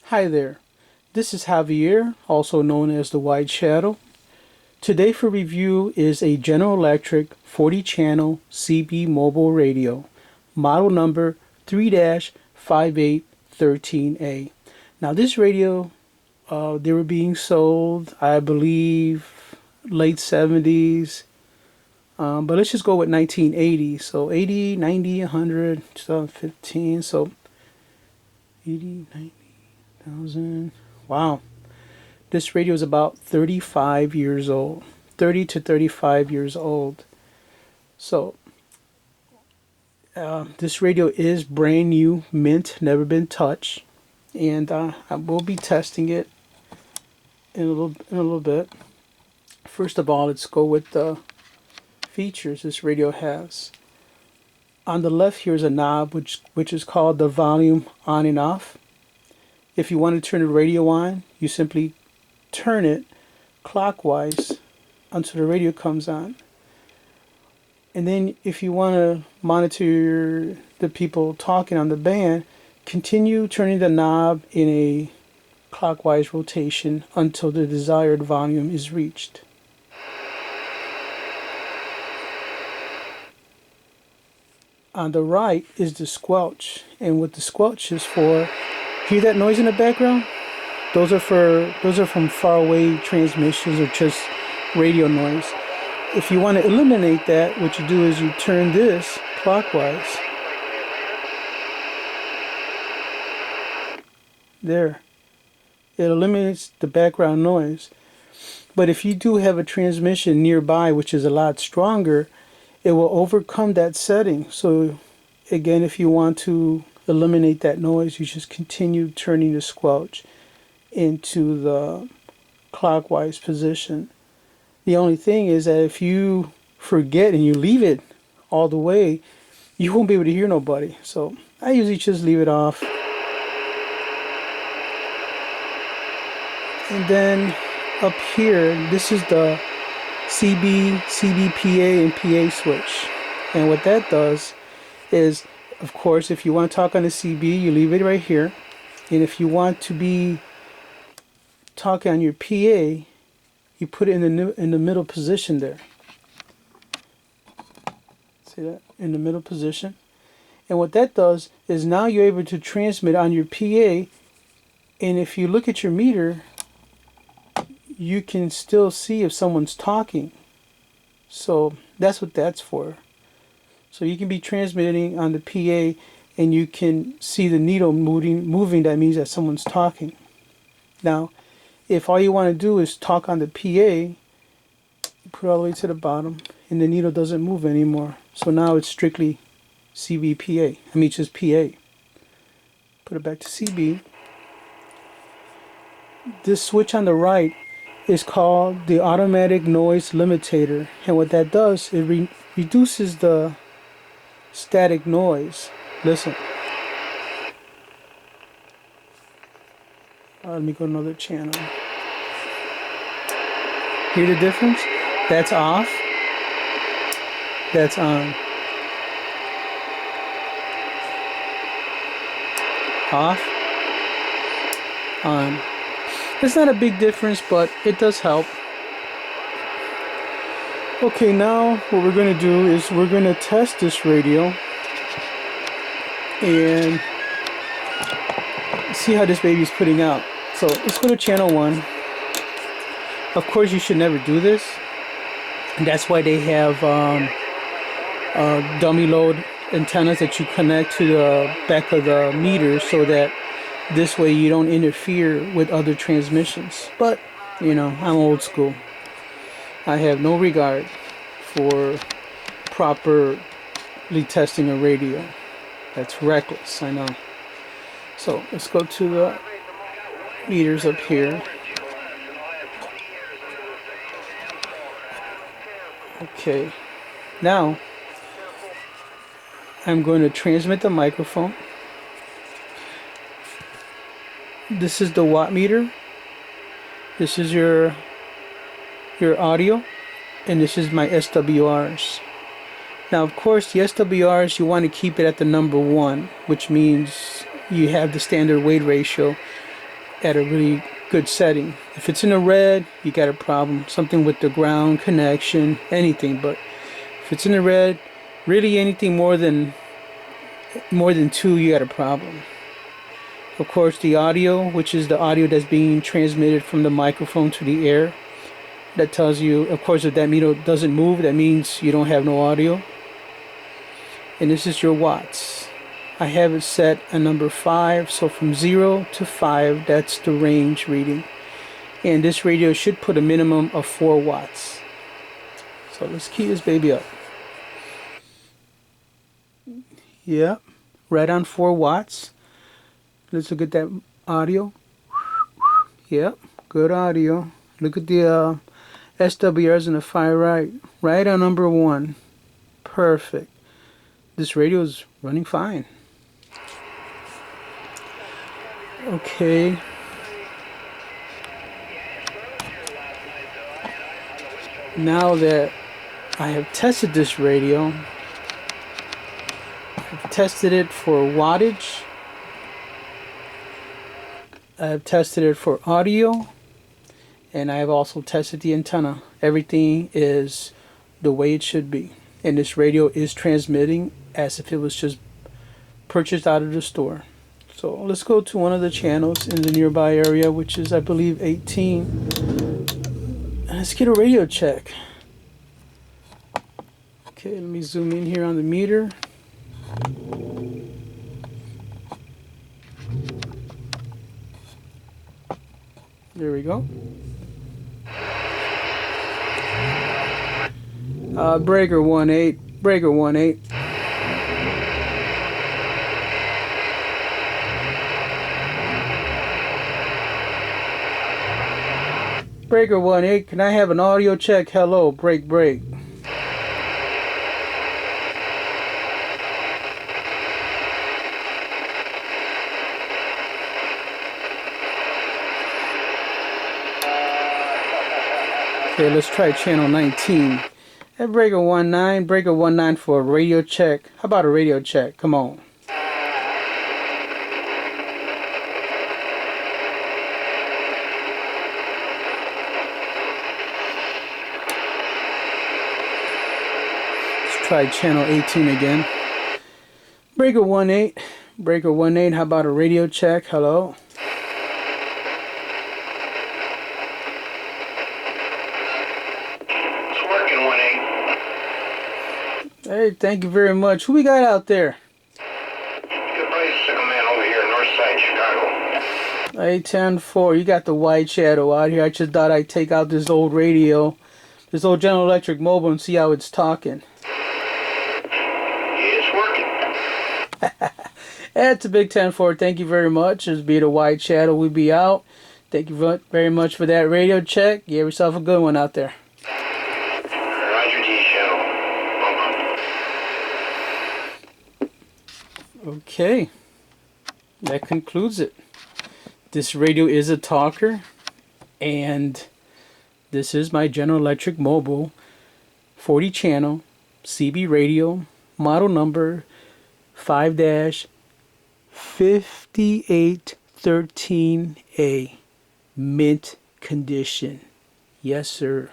Hi there, this is Javier, also known as the White Shadow. Today for review is a General Electric 40-channel CB mobile radio, model number 3-5813A. Now this radio, they were being sold, I believe, late 70s, but let's just go with 1980. So 80, 90, 100, 2015, so 80, 90,000. Wow. This radio is about 35 years old. 30 to 35 years old. So, this radio is brand new, mint, never been touched. And I will be testing it in a little bit. First of all, let's go with the features this radio has. On the left here is a knob which is called the volume on and off. If you want to turn the radio on, you simply turn it clockwise until the radio comes on. And then if you want to monitor the people talking on the band, continue turning the knob in a clockwise rotation until the desired volume is reached. On the right is the squelch, and what the squelch is for, hear that noise in the background? Those are from far away transmissions or just radio noise. If you want to eliminate that, what you do is you turn this clockwise. There. It eliminates the background noise. But if you do have a transmission nearby which is a lot stronger, it will overcome that setting. So again, if you want to eliminate that noise, you just continue turning the squelch into the clockwise position. The only thing is that if you forget and you leave it all the way, you won't be able to hear nobody. So I usually just leave it off. And then up here, this is the CB, CBPA, and PA switch. And what that does is, of course, if you want to talk on the CB, you leave it right here. And if you want to be talking on your PA, you put it in the middle position there. See that? In the middle position. And what that does is now you're able to transmit on your PA. And if you look at your meter, you can still see if someone's talking. So that's what that's for. So you can be transmitting on the PA and you can see the needle moving. That means that someone's talking. Now, if all you want to do is talk on the PA, put it all the way to the bottom and the needle doesn't move anymore. So now it's strictly CBPA. I mean just PA. Put it back to CB. This switch on the right is called the automatic noise limitator, and what that does, it reduces the static noise. Listen. Let me go to another channel. Hear the difference? That's off. That's on. Off. On. It's not a big difference, but it does help. Okay, now what we're going to do is we're going to test this radio and see how this baby's putting out. So let's go to channel 1. Of course, you should never do this. And that's why they have dummy load antennas that you connect to the back of the meter so that this way you don't interfere with other transmissions. But, you know, I'm old school. I have no regard for properly testing a radio. That's reckless, I know. So let's go to the meters up here. Okay. Now, I'm going to transmit the microphone. This is the watt meter. This is your audio, and this is my SWRs. Now, of course, the SWRs, you want to keep it at the number 1, which means you have the standard weight ratio. at a really good setting. If it's in the red, you got a problem. Something with the ground connection, anything. But if it's in the red, really anything more than 2, you got a problem. Of course, the audio, which is the audio that's being transmitted from the microphone to the air, that tells you, of course, if that meter doesn't move, that means you don't have no audio. And this is your watts. I have it set at number 5, so from 0 to 5, that's the range reading. And this radio should put a minimum of 4 watts. So let's key this baby up. Yep, right on 4 watts. Let's look at that audio. Yep, good audio. Look at the SWRs in the far right on number 1. Perfect. This radio is running fine. Okay. Now that I have tested this radio, I've tested it for wattage, I've tested it for audio, and I have also tested the antenna. Everything is the way it should be. And this radio is transmitting as if it was just purchased out of the store. So let's go to one of the channels in the nearby area, which is, I believe, 18. And let's get a radio check. Okay, let me zoom in here on the meter. There we go. Breaker 1-8, breaker 1-8. Breaker 1-8, can I have an audio check? Hello, break. Okay, let's try channel 19. Hey, breaker 19 for a radio check. How about a radio check? Come on. Let's try channel 18 again. Breaker 18, how about a radio check? Hello. Hey, thank you very much. Who we got out there? Good bicycle man over here, north side Chicago. 810-4. You got the white shadow out here. I just thought I'd take out this old radio, this old General Electric Mobile, and see how it's talking. It's working. That's a big 10-4. Thank you very much. This be the white shadow. We be out. Thank you very much for that radio check. You have yourself a good one out there. Okay, that concludes it. This radio is a talker, and this is my General Electric Mobile 40 channel CB radio, model number 5-5813A, mint condition. Yes, sir.